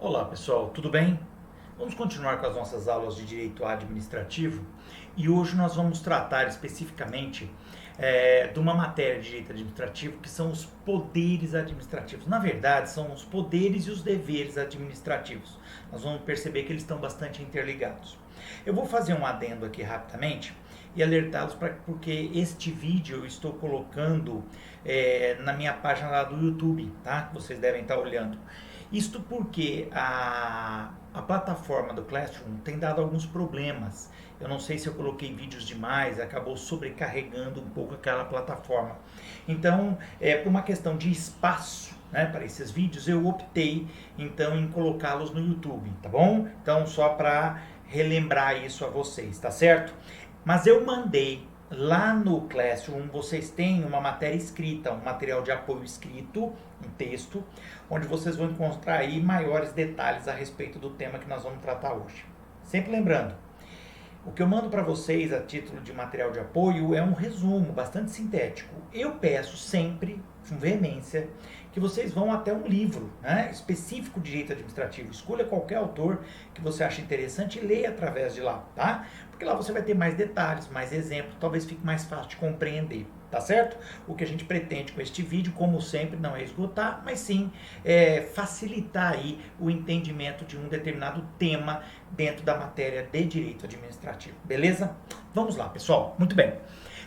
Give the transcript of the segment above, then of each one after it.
Olá pessoal, tudo bem? Vamos continuar com as nossas aulas de Direito Administrativo e hoje nós vamos tratar especificamente de uma matéria de Direito Administrativo que são os poderes administrativos. Na verdade, são os poderes e os deveres administrativos. Nós vamos perceber que eles estão bastante interligados. Eu vou fazer um adendo aqui rapidamente e alertá-los porque este vídeo eu estou colocando na minha página lá do YouTube, tá? Que vocês devem estar olhando. Isto porque a plataforma do Classroom tem dado alguns problemas. Eu não sei se eu coloquei vídeos demais, acabou sobrecarregando um pouco aquela plataforma. Então, por uma questão de espaço, né, para esses vídeos, eu optei então em colocá-los no YouTube, tá bom? Então, só para relembrar isso a vocês, tá certo? Mas eu mandei lá no Classroom, vocês têm uma matéria escrita, um material de apoio escrito, um texto, onde vocês vão encontrar aí maiores detalhes a respeito do tema que nós vamos tratar hoje. Sempre lembrando, o que eu mando para vocês a título de material de apoio é um resumo bastante sintético. Eu peço sempre, com veemência, que vocês vão até um livro, né, específico de direito administrativo. Escolha qualquer autor que você ache interessante e leia através de lá, tá? Porque lá você vai ter mais detalhes, mais exemplos, talvez fique mais fácil de compreender, tá certo? O que a gente pretende com este vídeo, como sempre, não é esgotar, mas sim facilitar aí o entendimento de um determinado tema dentro da matéria de direito administrativo, beleza? Vamos lá, pessoal. Muito bem.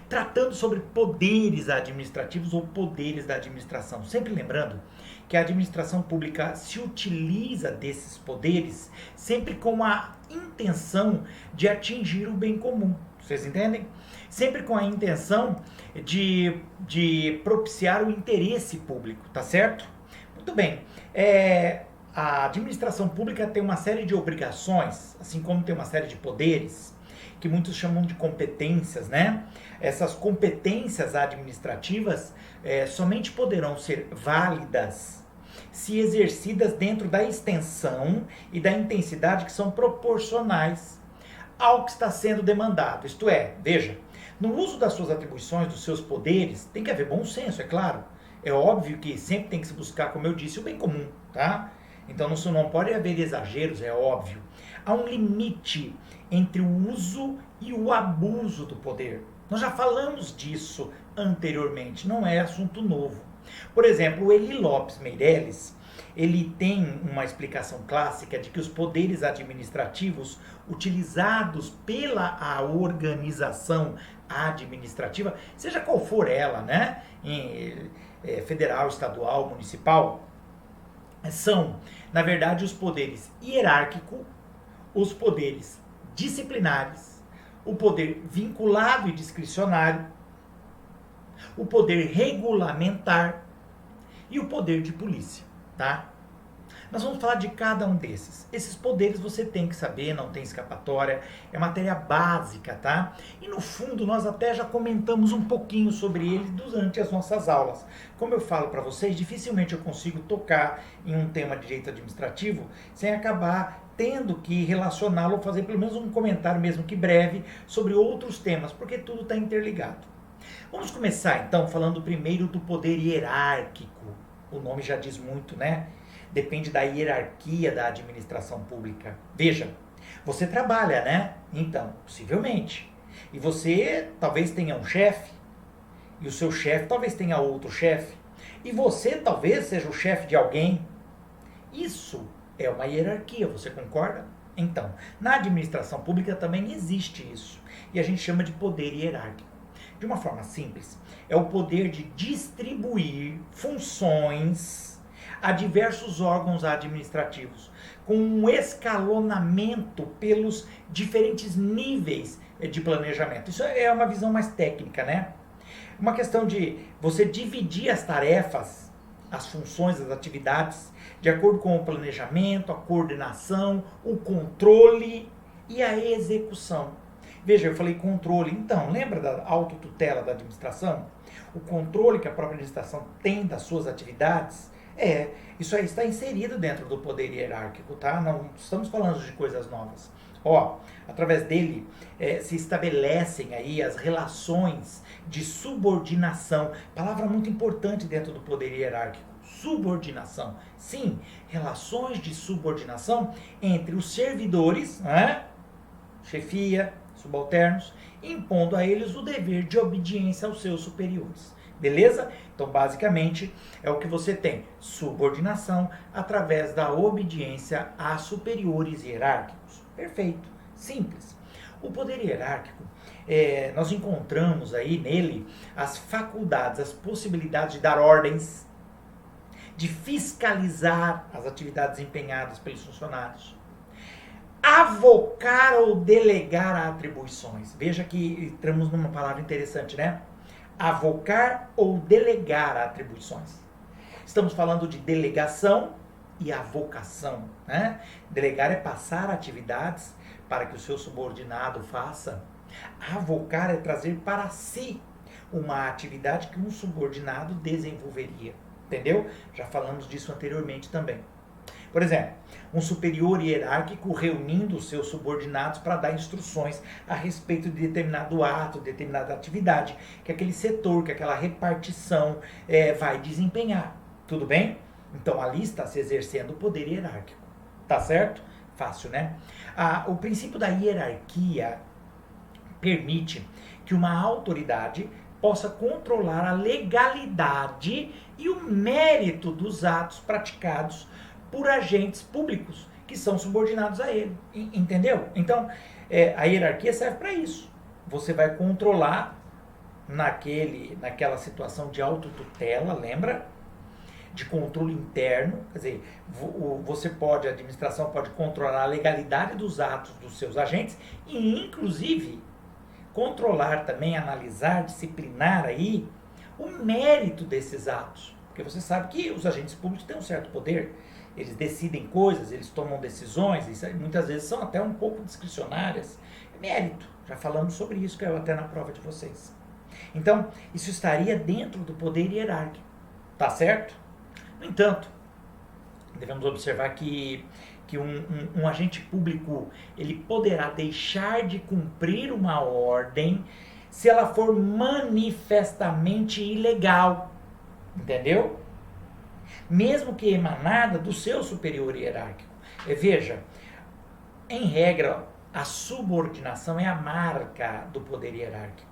Tratando sobre poderes administrativos ou poderes da administração. Sempre lembrando que a administração pública se utiliza desses poderes sempre com a intenção de o bem comum. Vocês entendem? Sempre com a intenção de propiciar o interesse público, tá certo? Muito bem. A administração pública tem uma série de obrigações, assim como tem uma série de poderes, que muitos chamam de competências, né? Essas competências administrativas somente poderão ser válidas se exercidas dentro da extensão e da intensidade que são proporcionais ao que está sendo demandado. Isto é, veja, no uso das suas atribuições, dos seus poderes, tem que haver bom senso, é claro. É óbvio que sempre tem que se buscar, como eu disse, o bem comum, tá? Então não pode haver exageros, é óbvio. Há um limite entre o uso e o abuso do poder. Nós já falamos disso anteriormente, não é assunto novo. Por exemplo, o Eli Lopes Meireles, ele tem uma explicação clássica de que os poderes administrativos utilizados pela a organização administrativa, seja qual for ela, né, federal, estadual, municipal, são, na verdade, os poderes hierárquicos, os poderes disciplinares, o poder vinculado e discricionário, o poder regulamentar e o poder de polícia, tá? Nós vamos falar de cada um desses. Esses poderes você tem que saber, não tem escapatória, é matéria básica, tá? E no fundo nós até já comentamos um pouquinho sobre eles durante as nossas aulas. Como eu falo para vocês, dificilmente eu consigo tocar em um tema de direito administrativo sem acabar tendo que relacioná-lo, fazer pelo menos um comentário, mesmo que breve, sobre outros temas, porque tudo está interligado. Vamos começar então falando primeiro do poder hierárquico. O nome já diz muito, né? Depende da hierarquia da administração pública. Veja, você trabalha, né? Então, possivelmente. E você talvez tenha um chefe, e o seu chefe talvez tenha outro chefe, e você talvez seja o chefe de alguém. Isso é uma hierarquia, você concorda? Então, na administração pública também existe isso, e a gente chama de poder hierárquico. De uma forma simples, é o poder de distribuir funções a diversos órgãos administrativos, com um escalonamento pelos diferentes níveis de planejamento. Isso é uma visão mais técnica, né? Uma questão de você dividir as tarefas, as funções, as atividades, de acordo com o planejamento, a coordenação, o controle e a execução. Veja, eu falei controle. Então, lembra da autotutela da administração? O controle que a própria administração tem das suas atividades? Isso aí está inserido dentro do poder hierárquico, tá? Não estamos falando de coisas novas. Através dele se estabelecem aí as relações de subordinação. Palavra muito importante dentro do poder hierárquico. subordinação. Sim, relações de subordinação entre os servidores, né? Chefia, subalternos, impondo a eles o dever de obediência aos seus superiores. Beleza? Então, basicamente, é o que você tem. Subordinação através da obediência a superiores hierárquicos. Perfeito. Simples. O poder hierárquico, nós encontramos aí nele as faculdades, as possibilidades de dar ordens, de fiscalizar as atividades empenhadas pelos funcionários, avocar ou delegar atribuições. Veja que entramos numa palavra interessante, né? Avocar ou delegar atribuições. Estamos falando de delegação e avocação, né? Delegar é passar atividades para que o seu subordinado faça. Avocar é trazer para si uma atividade que um subordinado desenvolveria. Entendeu? Já falamos disso anteriormente também. Por exemplo, um superior hierárquico reunindo os seus subordinados para dar instruções a respeito de determinado ato, determinada atividade, que aquele setor, que aquela repartição vai desempenhar. Tudo bem? Então ali está se exercendo o poder hierárquico. Tá certo? Fácil, né? O princípio da hierarquia permite que uma autoridade possa controlar a legalidade e o mérito dos atos praticados por agentes públicos que são subordinados a ele. Entendeu? Então, a hierarquia serve para isso. Você vai controlar naquela situação de autotutela, lembra? De controle interno, quer dizer, a administração pode controlar a legalidade dos atos dos seus agentes e, inclusive, controlar também, analisar, disciplinar aí o mérito desses atos. Porque você sabe que os agentes públicos têm um certo poder, eles decidem coisas, eles tomam decisões, e muitas vezes são até um pouco discricionárias. Mérito, já falamos sobre isso, que é até na prova de vocês. Então, isso estaria dentro do poder hierárquico, tá certo? No entanto, devemos observar que um agente público ele poderá deixar de cumprir uma ordem se ela for manifestamente ilegal, entendeu? Mesmo que emanada do seu superior hierárquico. Veja, em regra, a subordinação é a marca do poder hierárquico.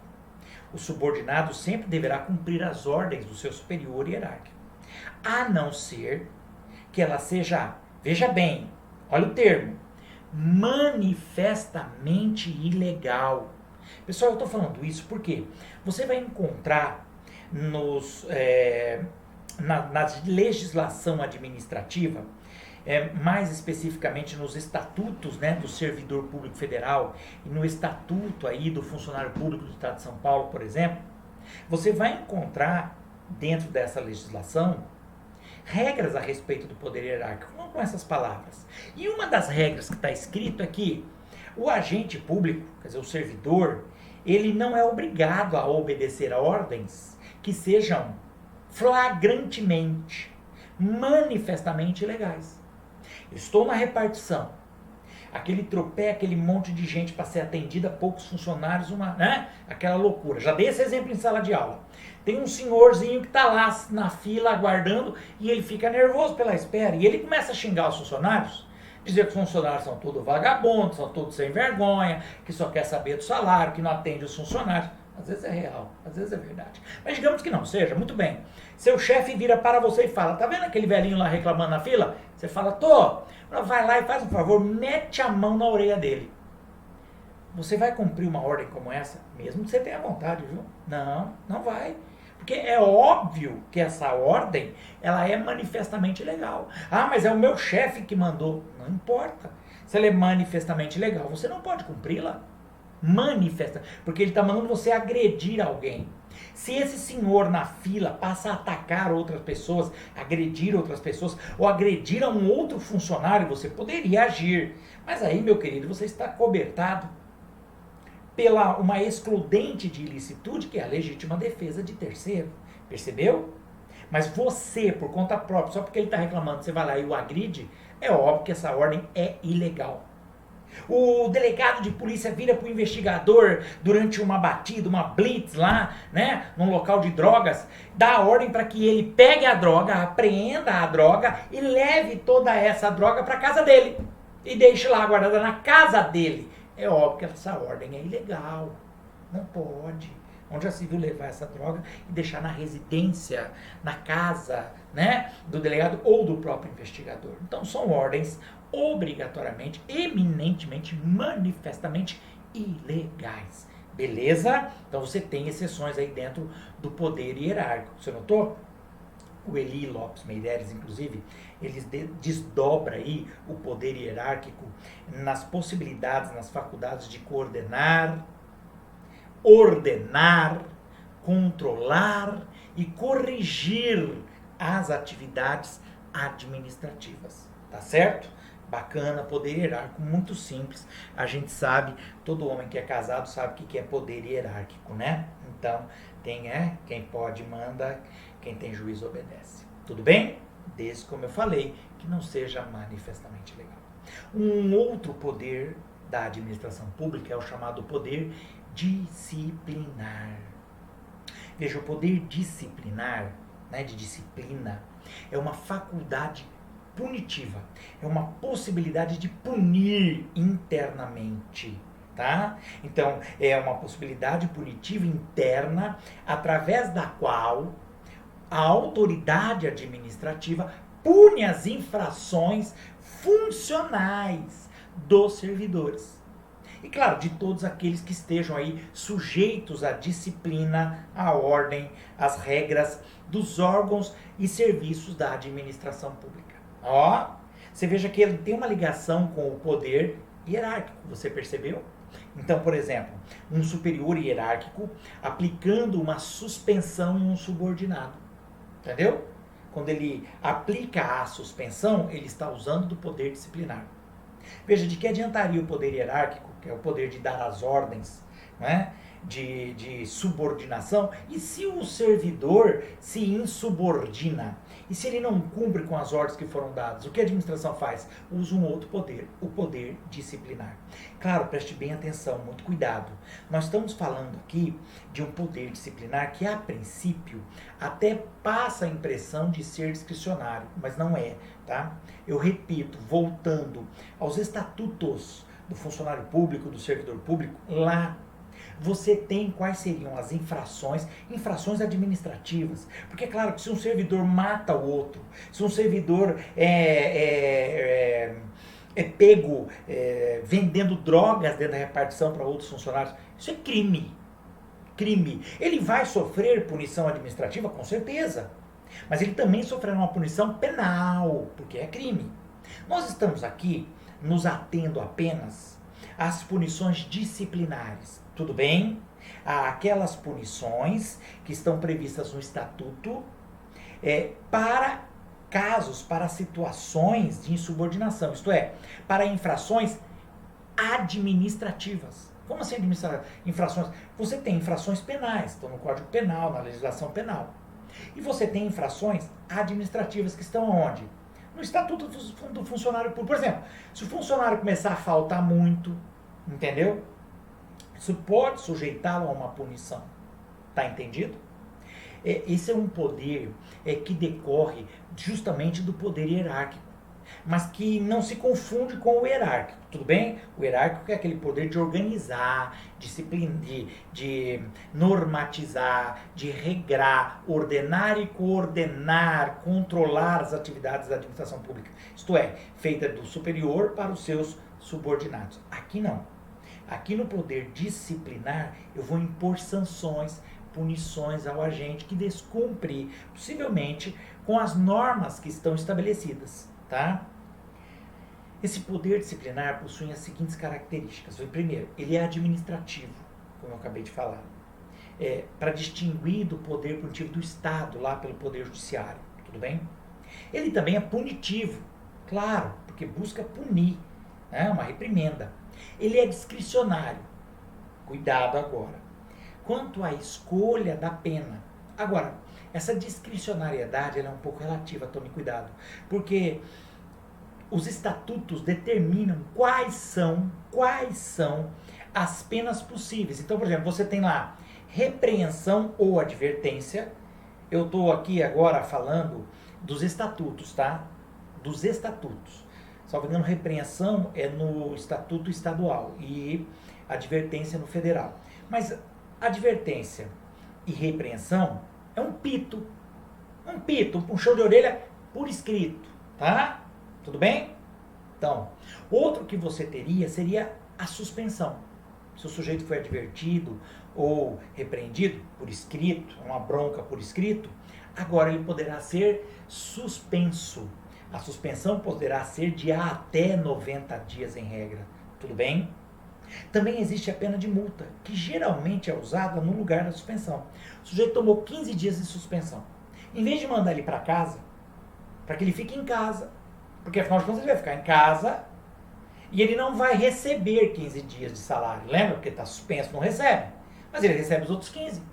O subordinado sempre deverá cumprir as ordens do seu superior hierárquico, a não ser que ela seja, veja bem, olha o termo, manifestamente ilegal. Pessoal, eu estou falando isso porque você vai encontrar na legislação administrativa, mais especificamente nos estatutos, né, do servidor público federal e no estatuto aí do funcionário público do Estado de São Paulo, por exemplo, você vai encontrar dentro dessa legislação regras a respeito do poder hierárquico, não com essas palavras. E uma das regras que está escrito é que o agente público, quer dizer, o servidor, ele não é obrigado a obedecer a ordens que sejam flagrantemente, manifestamente ilegais. Estou na repartição, aquele tropé, aquele monte de gente para ser atendida, poucos funcionários, aquela loucura. Já dei esse exemplo em sala de aula. Tem um senhorzinho que está lá na fila aguardando e ele fica nervoso pela espera. E ele começa a xingar os funcionários, dizer que os funcionários são todos vagabundos, são todos sem vergonha, que só quer saber do salário, que não atende os funcionários. Às vezes é real, às vezes é verdade. Mas digamos que não seja, muito bem. Seu chefe vira para você e fala, tá vendo aquele velhinho lá reclamando na fila? Você fala, tô. Vai lá e faz um favor, mete a mão na orelha dele. Você vai cumprir uma ordem como essa, mesmo que você tenha vontade, viu? Não, não vai. Porque é óbvio que essa ordem, ela é manifestamente ilegal. Ah, mas é o meu chefe que mandou. Não importa. Se ela é manifestamente ilegal, você não pode cumpri-la. Manifesta, porque ele está mandando você agredir alguém. Se esse senhor na fila passa a atacar outras pessoas, agredir outras pessoas, ou agredir a um outro funcionário, você poderia agir. Mas aí, meu querido, você está cobertado pela uma excludente de ilicitude, que é a legítima defesa de terceiro. Percebeu? Mas você, por conta própria, só porque ele está reclamando, você vai lá e o agride, é óbvio que essa ordem é ilegal. O delegado de polícia vira para o investigador durante uma batida, uma blitz lá, né, num local de drogas, dá a ordem para que ele pegue a droga, apreenda a droga e leve toda essa droga para casa dele e deixe lá guardada na casa dele. É óbvio que essa ordem é ilegal, não pode. Onde já se viu levar essa droga e deixar na residência, na casa, né, do delegado ou do próprio investigador. Então são ordens obrigatoriamente, eminentemente, manifestamente ilegais. Beleza? Então você tem exceções aí dentro do poder hierárquico. Você notou? O Eli Lopes Meireles, inclusive, ele desdobra aí o poder hierárquico nas possibilidades, nas faculdades de coordenar, ordenar, controlar e corrigir as atividades administrativas. Tá certo? Bacana, poder hierárquico, muito simples. A gente sabe, todo homem que é casado sabe o que é poder hierárquico, né? Então, quem pode manda, quem tem juízo obedece. Tudo bem? Desde, como eu falei, que não seja manifestamente legal. Um outro poder da administração pública é o chamado poder disciplinar. Veja, o poder disciplinar, né, de disciplina, é uma faculdade punitiva, é uma possibilidade de punir internamente, tá? Então, é uma possibilidade punitiva interna através da qual a autoridade administrativa pune as infrações funcionais dos servidores. E claro, de todos aqueles que estejam aí sujeitos à disciplina, à ordem, às regras dos órgãos e serviços da administração pública. Ó, você veja que ele tem uma ligação com o poder hierárquico, você percebeu? Então, por exemplo, um superior hierárquico aplicando uma suspensão em um subordinado. Entendeu? Quando ele aplica a suspensão, ele está usando do poder disciplinar. Veja, de que adiantaria o poder hierárquico, que é o poder de dar as ordens, né, de subordinação, e se o servidor se insubordina? E se ele não cumpre com as ordens que foram dadas? O que a administração faz? Usa um outro poder, o poder disciplinar. Claro, preste bem atenção, muito cuidado. Nós estamos falando aqui de um poder disciplinar que, a princípio, até passa a impressão de ser discricionário, mas não é, tá? Eu repito, voltando aos estatutos do funcionário público, do servidor público, lá você tem quais seriam as infrações administrativas. Porque é claro que se um servidor mata o outro, se um servidor é pego vendendo drogas dentro da repartição para outros funcionários, isso é crime. Crime. Ele vai sofrer punição administrativa, com certeza. Mas ele também sofrerá uma punição penal, porque é crime. Nós estamos aqui nos atendo apenas às punições disciplinares. Tudo bem? Aquelas punições que estão previstas no estatuto para casos, para situações de insubordinação, isto é, para infrações administrativas. Como assim infrações? Você tem infrações penais, estão no Código Penal, na legislação penal. E você tem infrações administrativas que estão onde? No Estatuto do Funcionário Público. Por exemplo, se o funcionário começar a faltar muito, entendeu? Isso pode sujeitá-lo a uma punição. Tá entendido? Esse é um poder que decorre justamente do poder hierárquico, mas que não se confunde com o hierárquico, tudo bem? O hierárquico é aquele poder de organizar, de normatizar, de regrar, ordenar e coordenar, controlar as atividades da administração pública. Isto é, feita do superior para os seus subordinados. Aqui não. Aqui no poder disciplinar, eu vou impor sanções, punições ao agente que descumprir, possivelmente com as normas que estão estabelecidas, tá? Esse poder disciplinar possui as seguintes características. Primeiro, ele é administrativo, como eu acabei de falar, para distinguir do poder punitivo do Estado, lá pelo poder judiciário, tudo bem? Ele também é punitivo, claro, porque busca punir, né, uma reprimenda. Ele é discricionário. Cuidado agora. Quanto à escolha da pena. Agora, essa discricionariedade ela é um pouco relativa, tome cuidado. Porque os estatutos determinam quais são as penas possíveis. Então, por exemplo, você tem lá repreensão ou advertência. Eu estou aqui agora falando dos estatutos, tá? Dos estatutos. Salvo engano, repreensão é no estatuto estadual e advertência no federal. Mas advertência e repreensão é um pito, um show de orelha por escrito, tá? Tudo bem? Então, outro que você teria seria a suspensão. Se o sujeito foi advertido ou repreendido por escrito, uma bronca por escrito, agora ele poderá ser suspenso. A suspensão poderá ser de até 90 dias em regra. Tudo bem? Também existe a pena de multa, que geralmente é usada no lugar da suspensão. O sujeito tomou 15 dias de suspensão. Em vez de mandar ele para casa, para que ele fique em casa, porque afinal de contas ele vai ficar em casa e ele não vai receber 15 dias de salário. Lembra? Porque está suspenso, não recebe. Mas ele recebe os outros 15.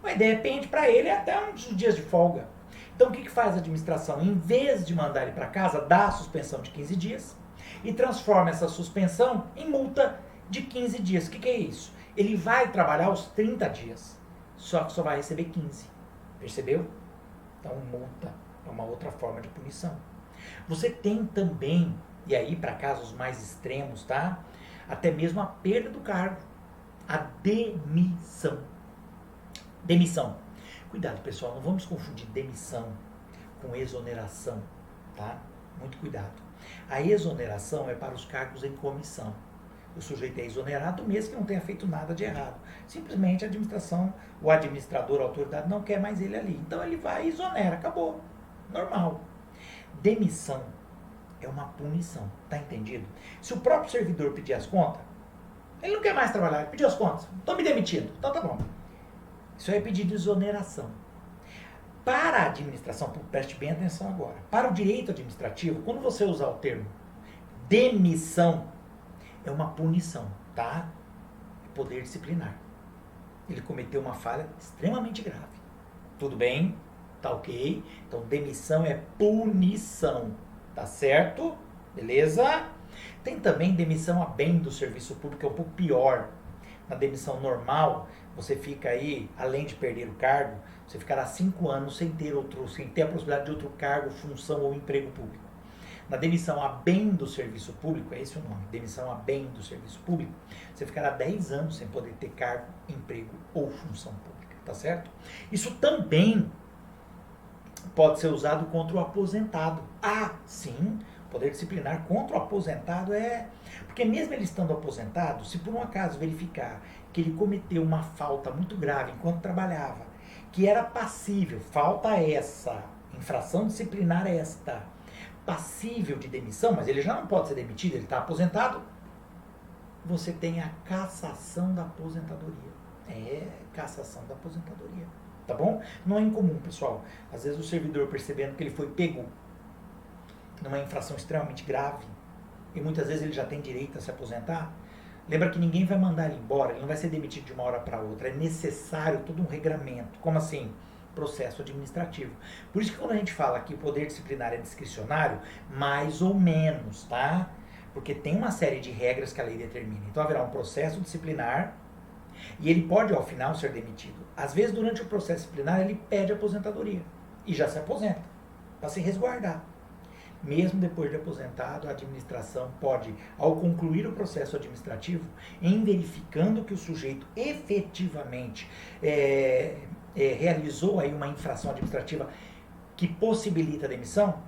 Mas de repente para ele é até uns dias de folga. Então o que faz a administração? Em vez de mandar ele para casa, dá a suspensão de 15 dias e transforma essa suspensão em multa de 15 dias. O que é isso? Ele vai trabalhar os 30 dias, só que só vai receber 15. Percebeu? Então multa é uma outra forma de punição. Você tem também, e aí para casos mais extremos, tá? Até mesmo a perda do cargo, a demissão. Demissão. Cuidado, pessoal, não vamos confundir demissão com exoneração, tá? Muito cuidado. A exoneração é para os cargos em comissão. O sujeito é exonerado mesmo que não tenha feito nada de errado. Simplesmente a administração, o administrador, a autoridade não quer mais ele ali. Então ele vai e exonera, acabou. Normal. Demissão é uma punição, tá entendido? Se o próprio servidor pedir as contas, ele não quer mais trabalhar, ele pediu as contas, estou me demitindo, então tá bom. Isso aí é pedido de exoneração. Para a administração, preste bem atenção agora, para o direito administrativo, quando você usar o termo demissão, é uma punição, tá? É poder disciplinar. Ele cometeu uma falha extremamente grave. Tudo bem? Tá ok? Então, demissão é punição. Tá certo? Beleza? Tem também demissão a bem do serviço público, que é um pouco pior. Na demissão normal, você fica aí, além de perder o cargo, você ficará 5 anos sem ter a possibilidade de outro cargo, função ou emprego público. Na demissão a bem do serviço público, é esse o nome, demissão a bem do serviço público, você ficará 10 anos sem poder ter cargo, emprego ou função pública, tá certo? Isso também pode ser usado contra o aposentado. Ah, sim, poder disciplinar contra o aposentado é... Porque mesmo ele estando aposentado, se por um acaso verificar que ele cometeu uma falta muito grave enquanto trabalhava, que era passível, falta essa, infração disciplinar esta, passível de demissão, mas ele já não pode ser demitido, ele está aposentado, você tem a cassação da aposentadoria. É, cassação da aposentadoria. Tá bom? Não é incomum, pessoal. Às vezes o servidor, percebendo que ele foi pego numa infração extremamente grave, e muitas vezes ele já tem direito a se aposentar, lembra que ninguém vai mandar ele embora, ele não vai ser demitido de uma hora para outra. É necessário todo um regramento. Como assim? Processo administrativo. Por isso que quando a gente fala que o poder disciplinar é discricionário, mais ou menos, tá? Porque tem uma série de regras que a lei determina. Então haverá um processo disciplinar e ele pode, ao final, ser demitido. Às vezes, durante o processo disciplinar, ele pede aposentadoria e já se aposenta, para se resguardar. Mesmo depois de aposentado, a administração pode, ao concluir o processo administrativo, em verificando que o sujeito efetivamente realizou aí uma infração administrativa que possibilita a demissão,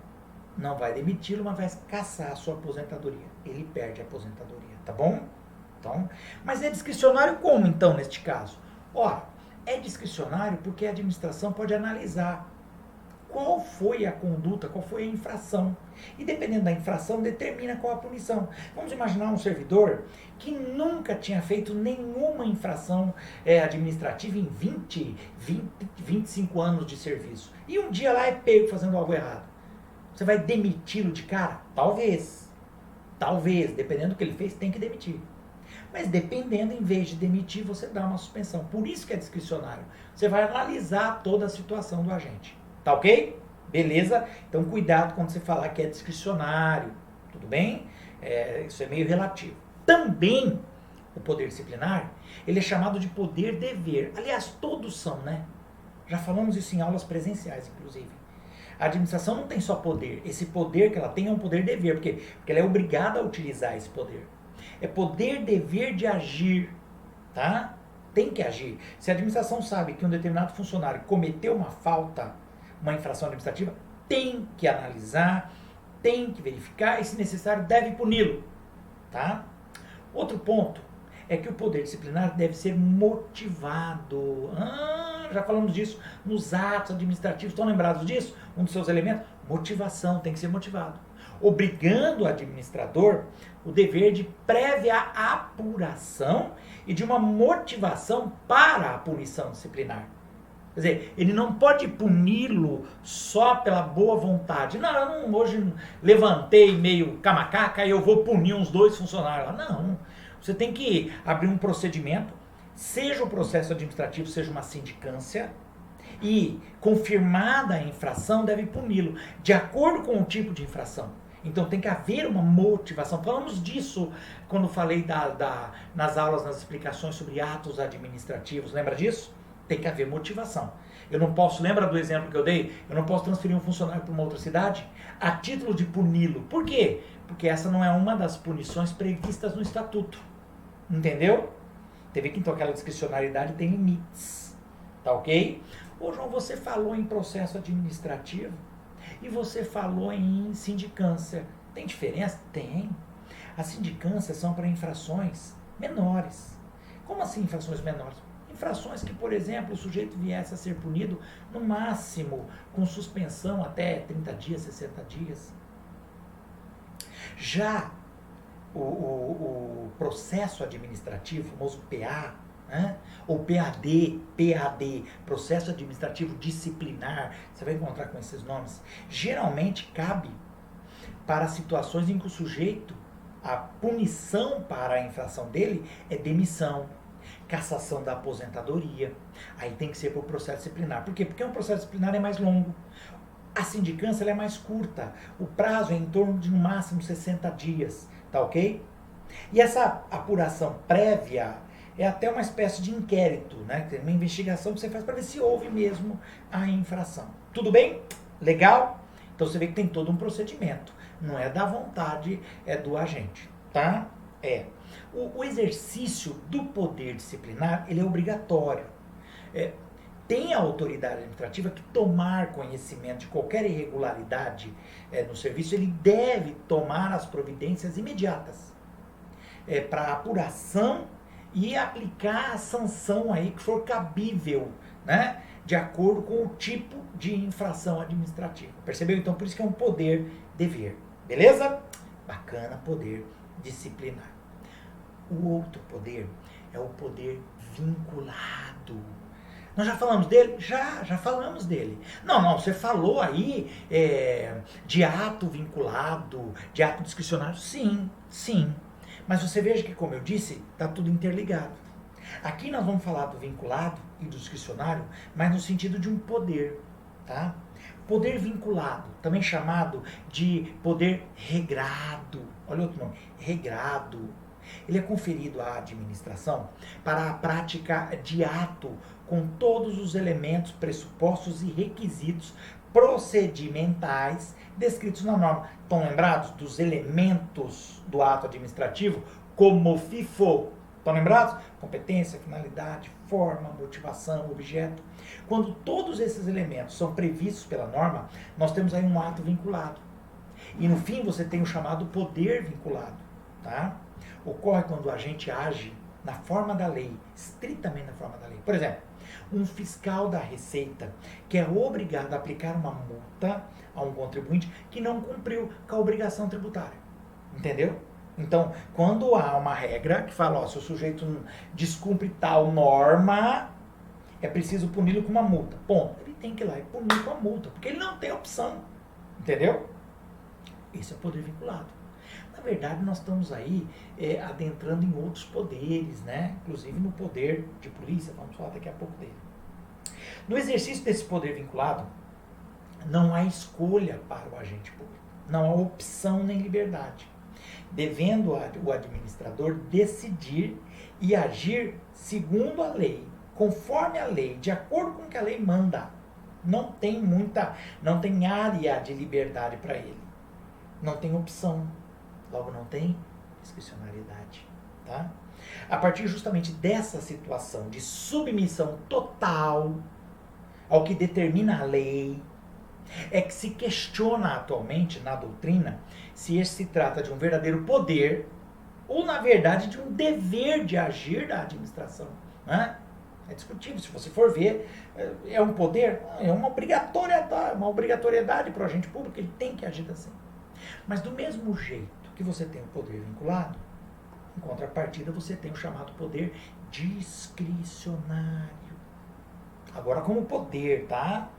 não vai demiti-lo, mas vai cassar a sua aposentadoria. Ele perde a aposentadoria, tá bom? Então, mas é discricionário como, então, neste caso? Ora, é discricionário porque a administração pode analisar qual foi a conduta, qual foi a infração. E dependendo da infração, determina qual a punição. Vamos imaginar um servidor que nunca tinha feito nenhuma infração administrativa em 25 anos de serviço. E um dia lá é pego fazendo algo errado. Você vai demiti-lo de cara? Talvez. Talvez, dependendo do que ele fez, tem que demitir. Mas dependendo, em vez de demitir, você dá uma suspensão. Por isso que é discricionário. Você vai analisar toda a situação do agente. Tá ok? Beleza? Então cuidado quando você falar que é discricionário. tudo bem? Isso é meio relativo. Também, o poder disciplinar, ele é chamado de poder-dever. Aliás, todos são, né? Já falamos isso em aulas presenciais, inclusive. A administração não tem só poder. Esse poder que ela tem é um poder-dever, porque ela é obrigada a utilizar esse poder. É poder-dever de agir, tá? Tem que agir. Se a administração sabe que um determinado funcionário cometeu uma falta, uma infração administrativa, tem que analisar, tem que verificar e, se necessário, deve puni-lo, tá? Outro ponto é que o poder disciplinar deve ser motivado. Já falamos disso nos atos administrativos. Estão lembrados disso? Um dos seus elementos? Motivação, tem que ser motivado. Obrigando o administrador o dever de prévia apuração e de uma motivação para a punição disciplinar. Quer dizer, ele não pode puni-lo só pela boa vontade. Não, eu não, hoje levantei meio camacaca e eu vou punir uns 2 funcionários. Não, você tem que abrir um procedimento, seja o processo administrativo, seja uma sindicância, e, confirmada a infração, deve puni-lo, de acordo com o tipo de infração. Então tem que haver uma motivação. Falamos disso quando falei nas aulas, nas explicações sobre atos administrativos. Lembra disso? Tem que haver motivação. Eu não posso, lembra do exemplo que eu dei? Eu não posso transferir um funcionário para uma outra cidade a título de puni-lo. Por quê? Porque essa não é uma das punições previstas no estatuto. Entendeu? Teve que então aquela discricionariedade tem limites. Tá ok? Ô João, você falou em processo administrativo e você falou em sindicância. Tem diferença? Tem. As sindicâncias são para infrações menores. Como assim infrações menores? Infrações que, por exemplo, o sujeito viesse a ser punido no máximo com suspensão até 30 dias, 60 dias. Já o processo administrativo, o famoso PA, né? Ou PAD, processo administrativo disciplinar, você vai encontrar com esses nomes, geralmente cabe para situações em que o sujeito, a punição para a infração dele é demissão, cassação da aposentadoria. Aí tem que ser para o processo disciplinar. Por quê? Porque um processo disciplinar é mais longo. A sindicância ela é mais curta. O prazo é em torno de no máximo 60 dias. Tá ok? E essa apuração prévia é até uma espécie de inquérito, né? Uma investigação que você faz para ver se houve mesmo a infração. Tudo bem? Legal? Então você vê que tem todo um procedimento. Não é da vontade, é do agente. Tá? O exercício do poder disciplinar, ele é obrigatório. Tem a autoridade administrativa que tomar conhecimento de qualquer irregularidade no serviço, ele deve tomar as providências imediatas para apuração e aplicar a sanção aí que for cabível, né? De acordo com o tipo de infração administrativa. Percebeu? Então, por isso que é um poder-dever. Beleza? Bacana, poder disciplinar. O outro poder é o poder vinculado. Nós já falamos dele? Já falamos dele. Não, você falou aí de ato vinculado, de ato discricionário. Sim. Mas você veja que, como eu disse, está tudo interligado. Aqui nós vamos falar do vinculado e do discricionário, mas no sentido de um poder, tá? Poder vinculado, também chamado de poder regrado. Olha outro nome, regrado. Ele é conferido à administração para a prática de ato com todos os elementos, pressupostos e requisitos procedimentais descritos na norma. Estão lembrados dos elementos do ato administrativo como FIFO? Estão lembrados? Competência, finalidade, forma, motivação, objeto. Quando todos esses elementos são previstos pela norma, nós temos aí um ato vinculado. E no fim você tem o chamado poder vinculado, tá? Ocorre quando o agente age na forma da lei, estritamente na forma da lei. Por exemplo, um fiscal da Receita que é obrigado a aplicar uma multa a um contribuinte que não cumpriu com a obrigação tributária. Entendeu? Então, quando há uma regra que fala, se o sujeito descumpre tal norma, é preciso puni-lo com uma multa. Ponto. Ele tem que ir lá e punir com a multa, porque ele não tem opção. Entendeu? Esse é o poder vinculado. Na verdade, nós estamos aí adentrando em outros poderes, né? Inclusive no poder de polícia, vamos falar daqui a pouco dele. No exercício desse poder vinculado, não há escolha para o agente público. Não há opção nem liberdade. Devendo o administrador decidir e agir segundo a lei, conforme a lei, de acordo com o que a lei manda. Não tem área de liberdade para ele. Não tem opção. Logo, não tem discricionariedade. Tá? A partir justamente dessa situação de submissão total ao que determina a lei, é que se questiona atualmente na doutrina se esse se trata de um verdadeiro poder ou, na verdade, de um dever de agir da administração. Né? É discutível. Se você for ver, é um poder, é uma obrigatoriedade para o agente público, ele tem que agir assim. Mas do mesmo jeito que você tem o poder vinculado, em contrapartida você tem o chamado poder discricionário. Agora como poder, tá?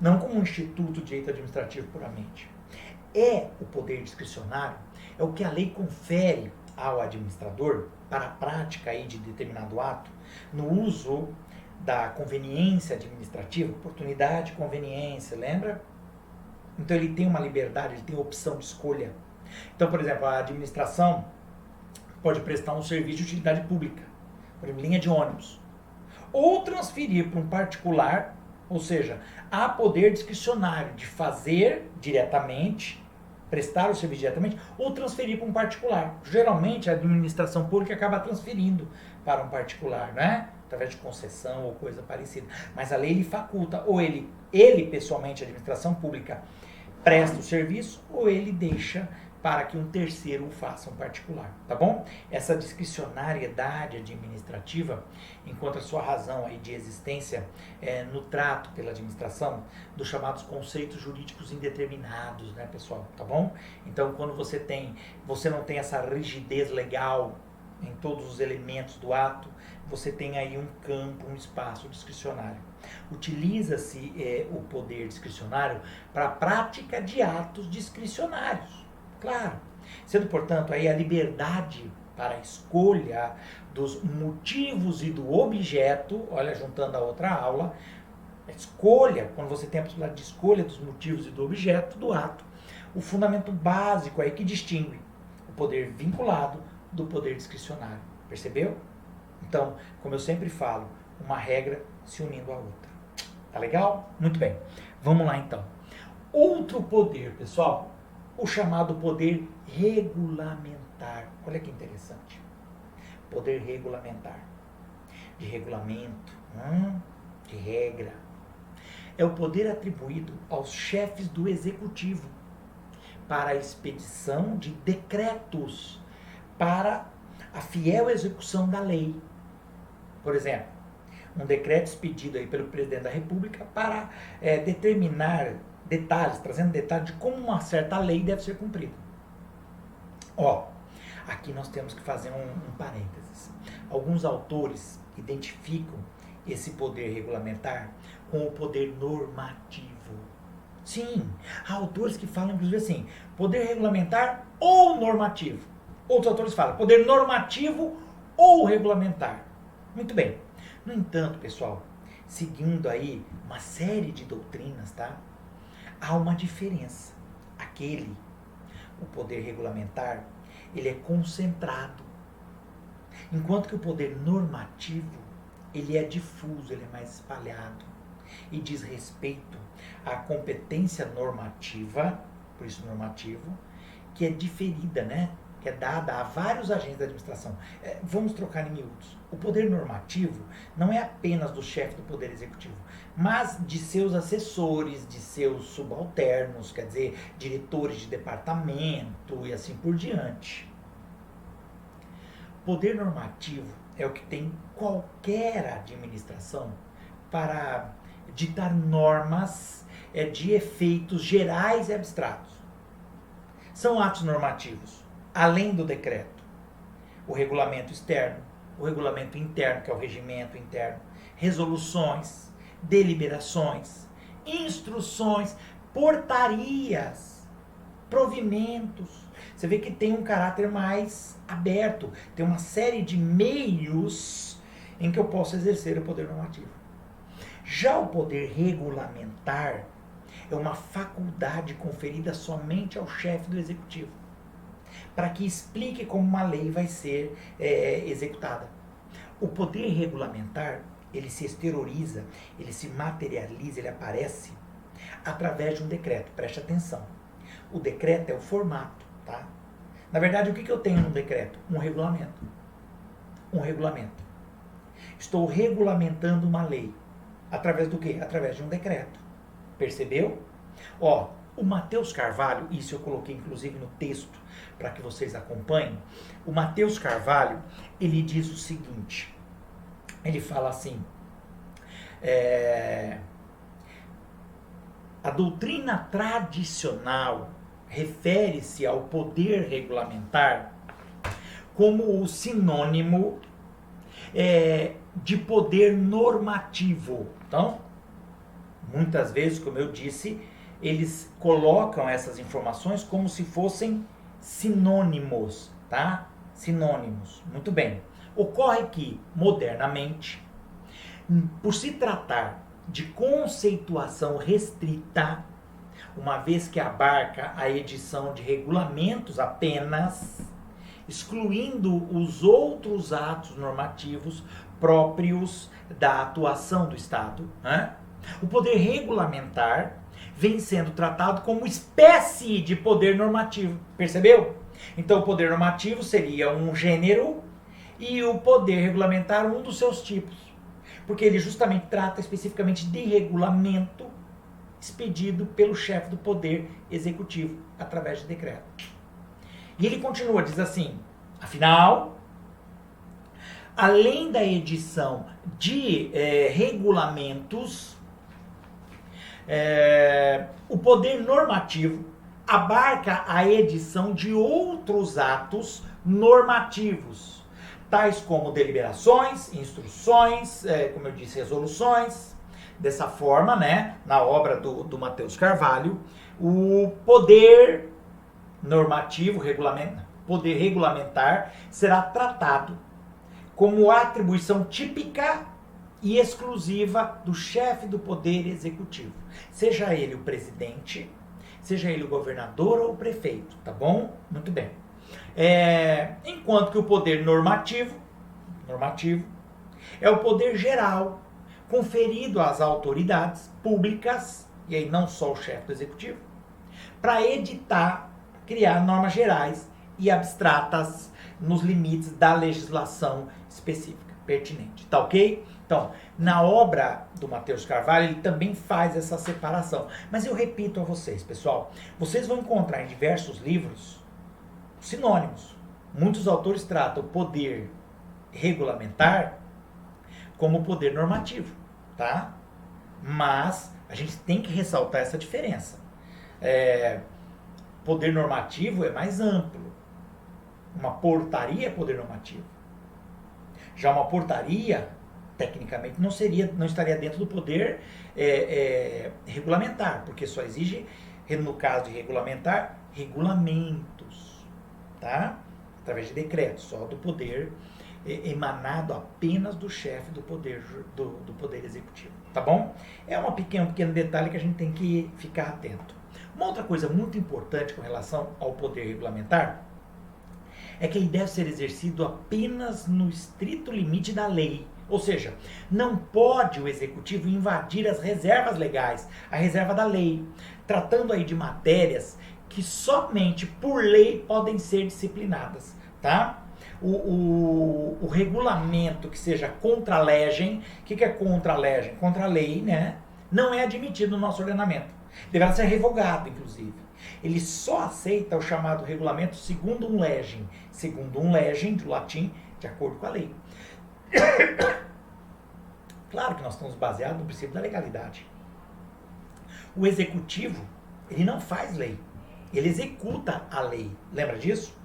Não como um instituto de direito administrativo puramente. O poder discricionário, é o que a lei confere ao administrador para a prática aí de determinado ato, no uso da conveniência administrativa, oportunidade, conveniência, lembra? Então ele tem uma liberdade, ele tem opção de escolha. Então, por exemplo, a administração pode prestar um serviço de utilidade pública, por exemplo, linha de ônibus, ou transferir para um particular, ou seja, há poder discricionário de fazer diretamente, prestar o serviço diretamente, ou transferir para um particular. Geralmente a administração pública acaba transferindo para um particular, né? Através de concessão ou coisa parecida. Mas a lei lhe faculta, ou ele pessoalmente, a administração pública, presta o serviço, ou ele deixa para que um terceiro o faça, um particular, tá bom? Essa discricionariedade administrativa encontra sua razão aí de existência no trato pela administração dos chamados conceitos jurídicos indeterminados, né, pessoal, tá bom? Então, quando você não tem essa rigidez legal em todos os elementos do ato, você tem aí um campo, um espaço discricionário. Utiliza-se o poder discricionário para a prática de atos discricionários. Claro, sendo, portanto, aí a liberdade para a escolha dos motivos e do objeto, olha, juntando a outra aula, a escolha, quando você tem a possibilidade de escolha dos motivos e do objeto do ato, o fundamento básico aí que distingue o poder vinculado do poder discricionário, percebeu? Então, como eu sempre falo, uma regra se unindo à outra. Tá legal? Muito bem, vamos lá então. Outro poder, pessoal, o chamado poder regulamentar. Olha que interessante. Poder regulamentar. De regulamento, de regra. É o poder atribuído aos chefes do executivo para a expedição de decretos para a fiel execução da lei. Por exemplo, um decreto expedido aí pelo presidente da República para determinar detalhes, trazendo detalhes de como uma certa lei deve ser cumprida. Aqui nós temos que fazer um parênteses. Alguns autores identificam esse poder regulamentar com o poder normativo. Sim, há autores que falam, inclusive assim, poder regulamentar ou normativo. Outros autores falam poder normativo ou regulamentar. Muito bem. No entanto, pessoal, seguindo aí uma série de doutrinas, tá? Há uma diferença. O poder regulamentar, ele é concentrado. Enquanto que o poder normativo, ele é difuso, ele é mais espalhado. E diz respeito à competência normativa, por isso normativo, que é diferida, né? Que é dada a vários agentes da administração. Vamos trocar em miúdos. O poder normativo não é apenas do chefe do poder executivo, mas de seus assessores, de seus subalternos, quer dizer, diretores de departamento e assim por diante. Poder normativo é o que tem qualquer administração para ditar normas de efeitos gerais e abstratos. São atos normativos, além do decreto, o regulamento externo, o regulamento interno, que é o regimento interno, resoluções, deliberações, instruções, portarias, provimentos. Você vê que tem um caráter mais aberto, tem uma série de meios em que eu posso exercer o poder normativo. Já o poder regulamentar É uma faculdade conferida somente ao chefe do executivo, para que explique como uma lei vai ser executada. O poder regulamentar, ele se exterioriza, ele se materializa, ele aparece através de um decreto. Preste atenção. O decreto é o formato, tá? Na verdade, o que eu tenho no decreto? Um regulamento. Um regulamento. Estou regulamentando uma lei. Através do quê? Através de um decreto. Percebeu? Ó, o Matheus Carvalho, isso eu coloquei inclusive no texto para que vocês acompanhem. O Matheus Carvalho, ele diz o seguinte, ele fala assim, a doutrina tradicional refere-se ao poder regulamentar como o sinônimo de poder normativo. Então, muitas vezes, como eu disse, eles colocam essas informações como se fossem sinônimos, tá? Sinônimos. Muito bem. Ocorre que, modernamente, por se tratar de conceituação restrita, uma vez que abarca a edição de regulamentos apenas, excluindo os outros atos normativos próprios da atuação do Estado, né? O poder regulamentar vem sendo tratado como espécie de poder normativo, percebeu? Então o poder normativo seria um gênero e o poder regulamentar um dos seus tipos, porque ele justamente trata especificamente de regulamento expedido pelo chefe do poder executivo através de decreto. E ele continua, diz assim, afinal, além da edição de regulamentos, o poder normativo abarca a edição de outros atos normativos, tais como deliberações, instruções, como eu disse, resoluções. Dessa forma, né, na obra do Matheus Carvalho, o poder normativo, poder regulamentar, será tratado como atribuição típica e exclusiva do chefe do poder executivo, seja ele o presidente, seja ele o governador ou o prefeito, tá bom? Muito bem. Enquanto que o poder normativo é o poder geral conferido às autoridades públicas, e aí não só o chefe do executivo, para editar, criar normas gerais e abstratas nos limites da legislação específica, pertinente, tá ok? Então, na obra do Matheus Carvalho, ele também faz essa separação. Mas eu repito a vocês, pessoal, vocês vão encontrar em diversos livros sinônimos. Muitos autores tratam o poder regulamentar como poder normativo, tá? Mas a gente tem que ressaltar essa diferença. Poder normativo é mais amplo. Uma portaria é poder normativo. Já uma portaria, tecnicamente, não estaria dentro do poder regulamentar, porque só exige, no caso de regulamentar, regulamentos, tá? Através de decretos, só do poder emanado apenas do chefe do poder executivo, tá bom? É um pequeno detalhe que a gente tem que ficar atento. Uma outra coisa muito importante com relação ao poder regulamentar é que ele deve ser exercido apenas no estrito limite da lei. Ou seja, não pode o executivo invadir as reservas legais, a reserva da lei, tratando aí de matérias que somente por lei podem ser disciplinadas, tá? O regulamento que seja contra a legem, o que é contra a legem? Contra a lei, né? Não é admitido no nosso ordenamento. Deverá ser revogado, inclusive. Ele só aceita o chamado regulamento segundo um legem, do latim, de acordo com a lei. Claro que nós estamos baseados no princípio da legalidade. O executivo, ele não faz lei, ele executa a lei. Lembra disso?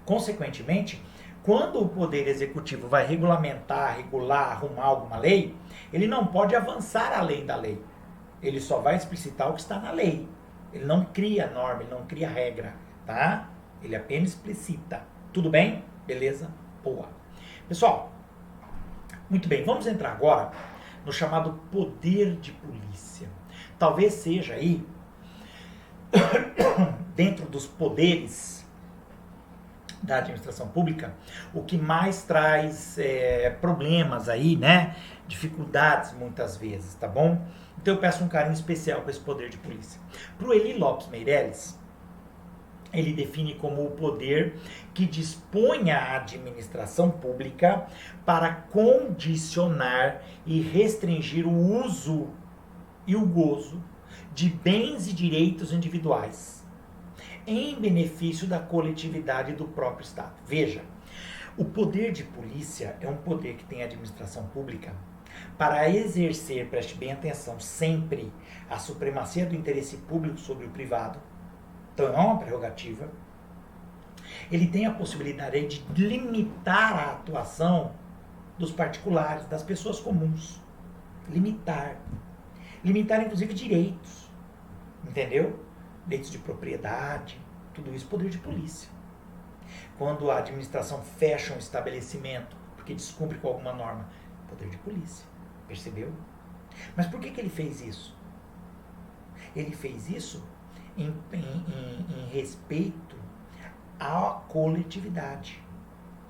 Consequentemente, quando o poder executivo vai regulamentar, regular, arrumar alguma lei, ele não pode avançar além da lei. Ele só vai explicitar o que está na lei. Ele não cria norma, ele não cria regra, tá? Ele apenas explicita. Tudo bem? Beleza? Boa. Pessoal, muito bem, vamos entrar agora no chamado poder de polícia. talvez seja aí, dentro dos poderes da administração pública, o que mais traz problemas aí, né? Dificuldades muitas vezes, tá bom? Então eu peço um carinho especial para esse poder de polícia. Para o Eli Lopes Meireles, ele define como o poder que dispõe a administração pública para condicionar e restringir o uso e o gozo de bens e direitos individuais em benefício da coletividade do próprio Estado. Veja, o poder de polícia é um poder que tem a administração pública para exercer, preste bem atenção, sempre a supremacia do interesse público sobre o privado. Então é uma prerrogativa. Ele tem a possibilidade de limitar a atuação dos particulares, das pessoas comuns. Limitar. Limitar, inclusive, direitos. Entendeu? Direitos de propriedade, tudo isso, poder de polícia. Quando a administração fecha um estabelecimento porque descumpre com alguma norma, poder de polícia. Percebeu? Mas por que ele fez isso? Ele fez isso em respeito à coletividade.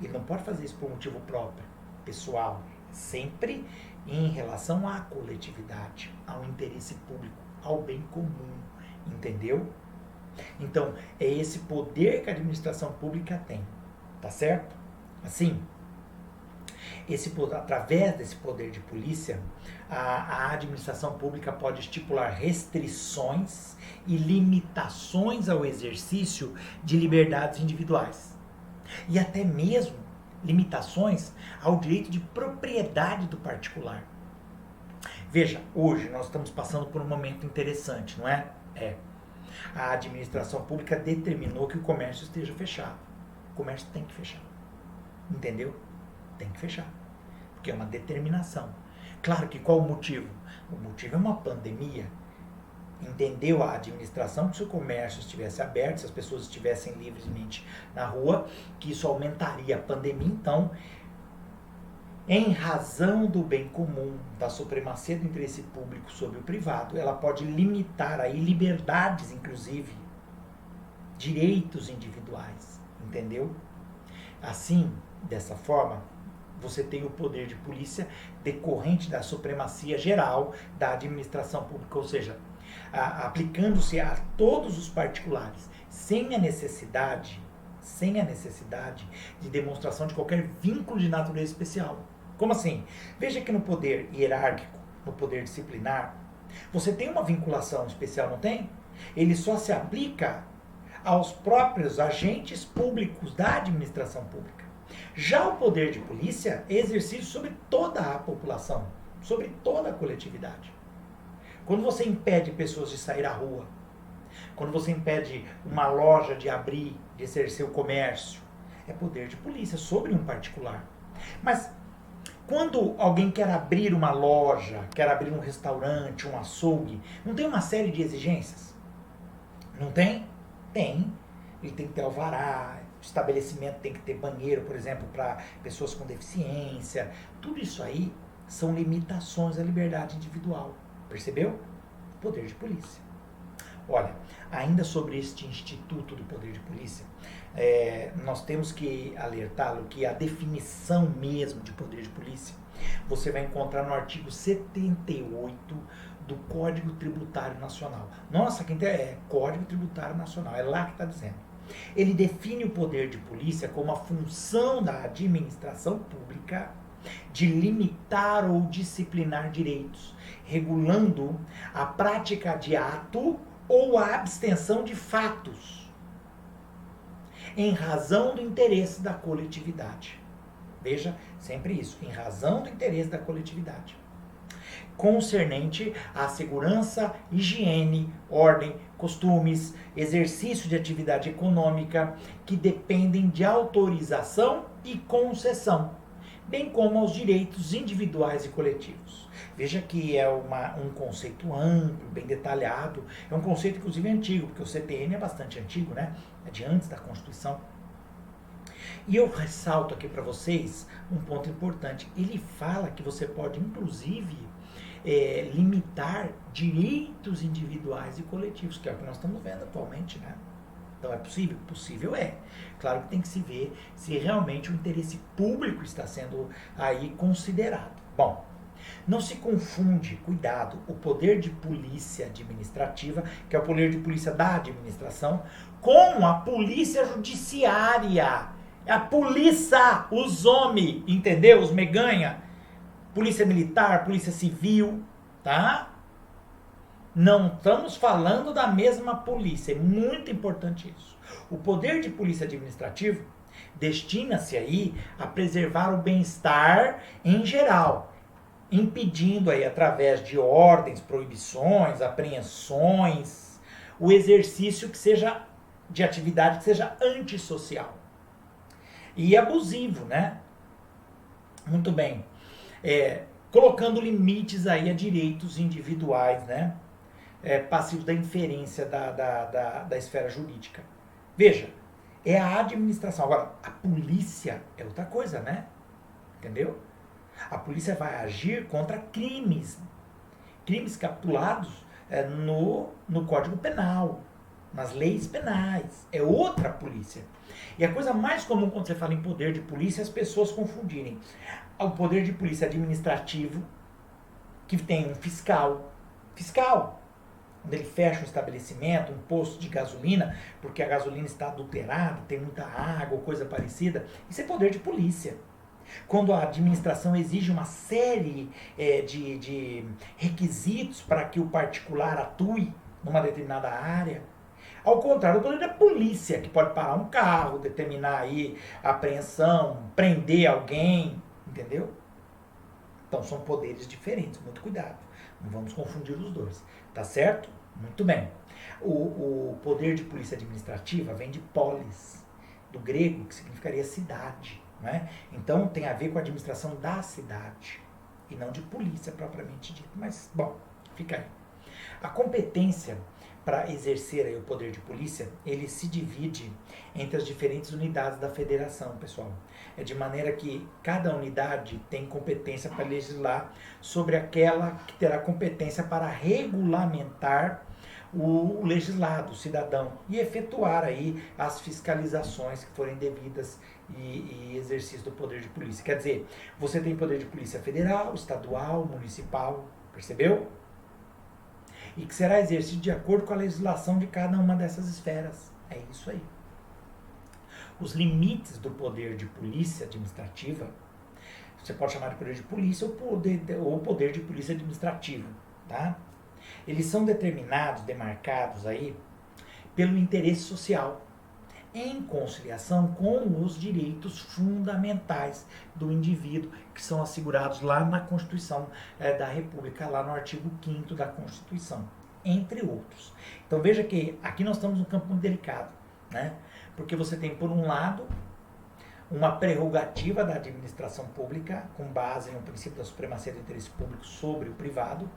Ele não pode fazer isso por motivo próprio, pessoal. Sempre em relação à coletividade, ao interesse público, ao bem comum. Entendeu? Então, é esse poder que a administração pública tem. Tá certo? Assim, através desse poder de polícia, a administração pública pode estipular restrições e limitações ao exercício de liberdades individuais. E até mesmo limitações ao direito de propriedade do particular. Veja, hoje nós estamos passando por um momento interessante, não é? A administração pública determinou que o comércio esteja fechado. O comércio tem que fechar. Entendeu? Tem que fechar. Porque é uma determinação. Claro que qual o motivo? O motivo é uma pandemia. Entendeu a administração que se o comércio estivesse aberto, se as pessoas estivessem livremente na rua, que isso aumentaria a pandemia. Então, em razão do bem comum, da supremacia do interesse público sobre o privado, ela pode limitar aí liberdades, inclusive, direitos individuais, entendeu? Assim, dessa forma, você tem o poder de polícia decorrente da supremacia geral da administração pública, ou seja, aplicando-se a todos os particulares, sem a necessidade de demonstração de qualquer vínculo de natureza especial. Como assim? Veja que no poder hierárquico, no poder disciplinar, você tem uma vinculação especial, não tem? Ele só se aplica aos próprios agentes públicos da administração pública. Já o poder de polícia é exercido sobre toda a população, sobre toda a coletividade. Quando você impede pessoas de sair à rua, quando você impede uma loja de abrir, de exercer o comércio, é poder de polícia sobre um particular. Mas quando alguém quer abrir uma loja, quer abrir um restaurante, um açougue, não tem uma série de exigências? Não tem? Tem. Ele tem que ter alvará, o estabelecimento tem que ter banheiro, por exemplo, para pessoas com deficiência. Tudo isso aí são limitações à liberdade individual. Percebeu? Poder de polícia. Olha, ainda sobre este instituto do poder de polícia, nós temos que alertá-lo que a definição mesmo de poder de polícia você vai encontrar no artigo 78 do Código Tributário Nacional. Nossa, quem é Código Tributário Nacional, é lá que está dizendo. Ele define o poder de polícia como a função da administração pública de limitar ou disciplinar direitos, regulando a prática de ato ou a abstenção de fatos, em razão do interesse da coletividade. Veja, sempre isso, em razão do interesse da coletividade. Concernente à segurança, higiene, ordem, costumes, exercício de atividade econômica que dependem de autorização e concessão, bem como aos direitos individuais e coletivos. Veja que é um conceito amplo, bem detalhado, é um conceito inclusive antigo, porque o CTN é bastante antigo, né? É de antes da Constituição. E eu ressalto aqui para vocês um ponto importante. Ele fala que você pode, inclusive, limitar direitos individuais e coletivos, que é o que nós estamos vendo atualmente, né? Então é possível? Possível é. Claro que tem que se ver se realmente o interesse público está sendo aí considerado. Bom, não se confunde, cuidado, o poder de polícia administrativa, que é o poder de polícia da administração, com a polícia judiciária. É a polícia, os homens, entendeu? Os meganha. Polícia militar, polícia civil, tá? Não estamos falando da mesma polícia, é muito importante isso. O poder de polícia administrativo destina-se aí a preservar o bem-estar em geral, impedindo aí através de ordens, proibições, apreensões, o exercício que seja de atividade que seja antissocial e abusivo, né? Muito bem. Colocando limites aí a direitos individuais, né? Passivos da inferência da esfera jurídica. Veja, é a administração. Agora, a polícia é outra coisa, né? Entendeu? A polícia vai agir contra crimes capitulados no Código Penal, nas leis penais. É outra polícia. E a coisa mais comum quando você fala em poder de polícia é as pessoas confundirem o poder de polícia administrativo, que tem um fiscal, quando ele fecha um estabelecimento, um posto de gasolina, porque a gasolina está adulterada, tem muita água ou coisa parecida, isso é poder de polícia. Quando a administração exige uma série de requisitos para que o particular atue numa determinada área. Ao contrário, o poder da polícia, que pode parar um carro, determinar aí a apreensão, prender alguém, entendeu? Então são poderes diferentes, muito cuidado. Não vamos confundir os dois, tá certo? Muito bem. O poder de polícia administrativa vem de polis, do grego, que significaria cidade, né? Então tem a ver com a administração da cidade, e não de polícia propriamente dita. Mas, bom, fica aí. A competência para exercer aí o poder de polícia, ele se divide entre as diferentes unidades da federação, pessoal. É de maneira que cada unidade tem competência para legislar sobre aquela que terá competência para regulamentar o legislado, o cidadão, e efetuar aí as fiscalizações que forem devidas e exercício do poder de polícia. Quer dizer, você tem poder de polícia federal, estadual, municipal, percebeu? E que será exercido de acordo com a legislação de cada uma dessas esferas. É isso aí. Os limites do poder de polícia administrativa, você pode chamar de poder de polícia ou poder de polícia administrativo, tá? Eles são determinados, demarcados aí, pelo interesse social, em conciliação com os direitos fundamentais do indivíduo, que são assegurados lá na Constituição da República, lá no artigo 5º da Constituição, entre outros. Então veja que aqui nós estamos num campo muito delicado, né? Porque você tem, por um lado, uma prerrogativa da administração pública, com base no princípio da supremacia do interesse público sobre o privado,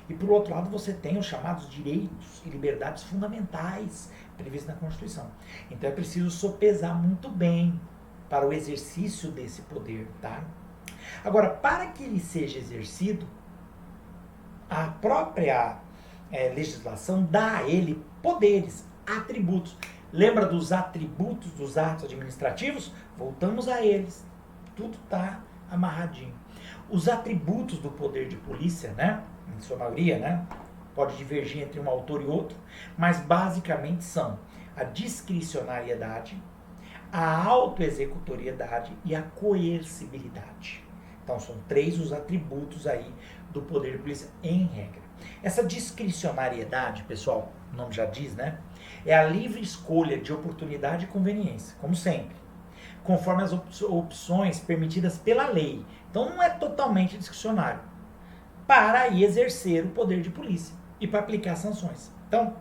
e por outro lado você tem os chamados direitos e liberdades fundamentais previstos na Constituição. Então é preciso sopesar muito bem para o exercício desse poder, tá? Agora, para que ele seja exercido, a própria legislação dá a ele poderes, atributos. Lembra dos atributos dos atos administrativos? Voltamos a eles. Tudo está amarradinho. Os atributos do poder de polícia, né? Em sua maioria, né? Pode divergir entre um autor e outro, mas basicamente são a discricionariedade, a autoexecutoriedade e a coercibilidade. Então são 3 os atributos aí do poder de polícia em regra. Essa discricionariedade, pessoal, o nome já diz, né? É a livre escolha de oportunidade e conveniência, como sempre, conforme as opções permitidas pela lei. Então não é totalmente discricionário, para aí exercer o poder de polícia e para aplicar sanções. Então,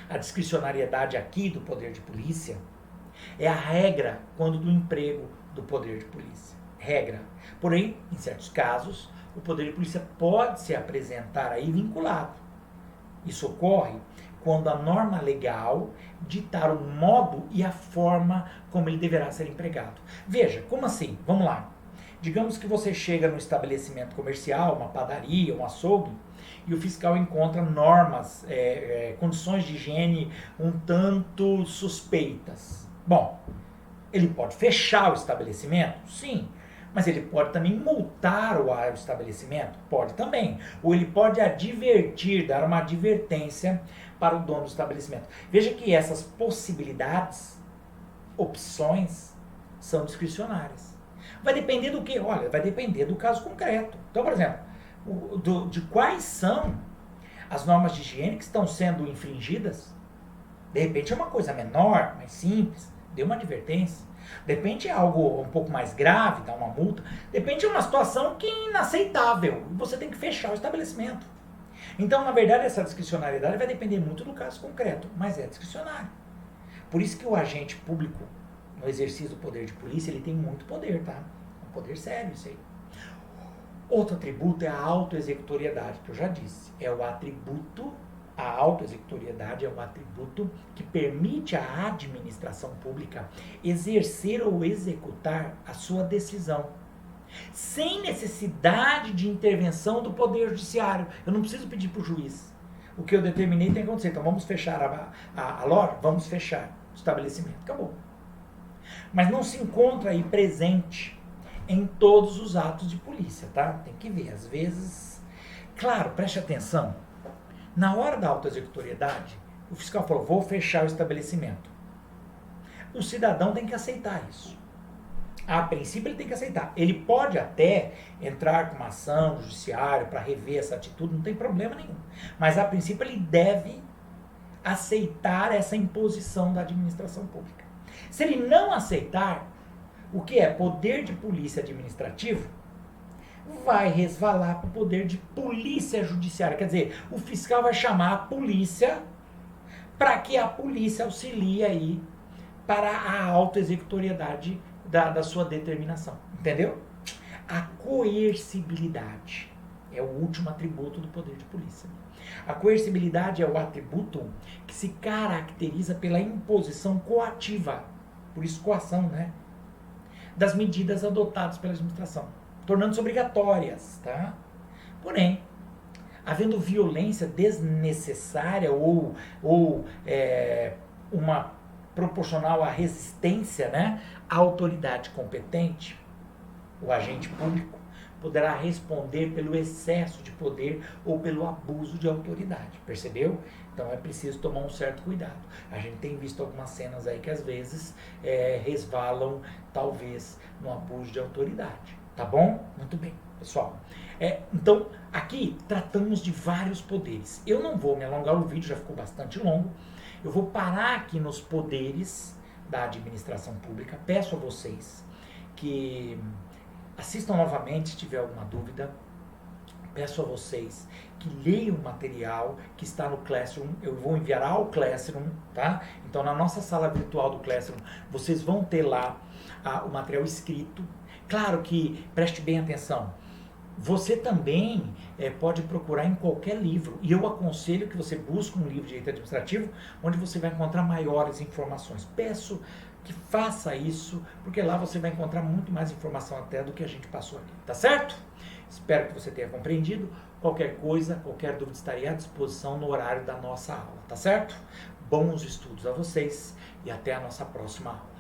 a discricionariedade aqui do poder de polícia é a regra quando do emprego do poder de polícia. Regra. Porém, em certos casos, o poder de polícia pode se apresentar aí vinculado. Isso ocorre quando a norma legal ditar o modo e a forma como ele deverá ser empregado. Veja, como assim? Vamos lá. Digamos que você chega no estabelecimento comercial, uma padaria, um açougue, e o fiscal encontra normas, condições de higiene um tanto suspeitas. Bom, ele pode fechar o estabelecimento? Sim. Mas ele pode também multar o estabelecimento? Pode também. Ou ele pode advertir, dar uma advertência para o dono do estabelecimento. Veja que essas possibilidades, opções, são discricionárias. Vai depender do quê? Olha, vai depender do caso concreto. Então, por exemplo, de quais são as normas de higiene que estão sendo infringidas. De repente é uma coisa menor, mais simples, dê uma advertência. De repente é algo um pouco mais grave, dá uma multa. De repente é uma situação que é inaceitável. Você tem que fechar o estabelecimento. Então, na verdade, essa discricionariedade vai depender muito do caso concreto, mas é discricionário. Por isso que o agente público, no exercício do poder de polícia, ele tem muito poder, tá? Um poder sério isso aí. Outro atributo é a autoexecutoriedade, que eu já disse. É o atributo, a autoexecutoriedade é o atributo que permite à administração pública exercer ou executar a sua decisão, sem necessidade de intervenção do Poder Judiciário. Eu não preciso pedir para o juiz. O que eu determinei tem que acontecer. Então vamos fechar a loja? Vamos fechar o estabelecimento. Acabou. Mas não se encontra aí presente em todos os atos de polícia, tá? Tem que ver, às vezes... Claro, preste atenção. Na hora da autoexecutoriedade, o fiscal falou, vou fechar o estabelecimento. O cidadão tem que aceitar isso. A princípio, ele tem que aceitar. Ele pode até entrar com uma ação no judiciário para rever essa atitude, não tem problema nenhum. Mas, a princípio, ele deve aceitar essa imposição da administração pública. Se ele não aceitar, o que é poder de polícia administrativo, vai resvalar para o poder de polícia judiciária. Quer dizer, o fiscal vai chamar a polícia para que a polícia auxilie aí para a autoexecutoriedade da sua determinação. Entendeu? A coercibilidade é o último atributo do poder de polícia. A coercibilidade é o atributo que se caracteriza pela imposição coativa, por isso coação, né? Das medidas adotadas pela administração, tornando-se obrigatórias, tá? Porém, havendo violência desnecessária ou uma proporcional à resistência, né, à autoridade competente, o agente público poderá responder pelo excesso de poder ou pelo abuso de autoridade, percebeu? Então é preciso tomar um certo cuidado. A gente tem visto algumas cenas aí que às vezes resvalam, talvez, no abuso de autoridade. Tá bom? Muito bem, pessoal. Então, aqui tratamos de vários poderes. Eu não vou me alongar, o vídeo já ficou bastante longo. Eu vou parar aqui nos poderes da administração pública. Peço a vocês que assistam novamente se tiver alguma dúvida. Peço a vocês que leiam o material que está no Classroom. Eu vou enviar ao Classroom, tá? Então, na nossa sala virtual do Classroom, vocês vão ter lá o material escrito. Claro que, preste bem atenção, você também pode procurar em qualquer livro. E eu aconselho que você busque um livro de direito administrativo, onde você vai encontrar maiores informações. Peço que faça isso, porque lá você vai encontrar muito mais informação até do que a gente passou aqui, tá certo? Espero que você tenha compreendido. Qualquer coisa, qualquer dúvida, estaria à disposição no horário da nossa aula, tá certo? Bons estudos a vocês e até a nossa próxima aula.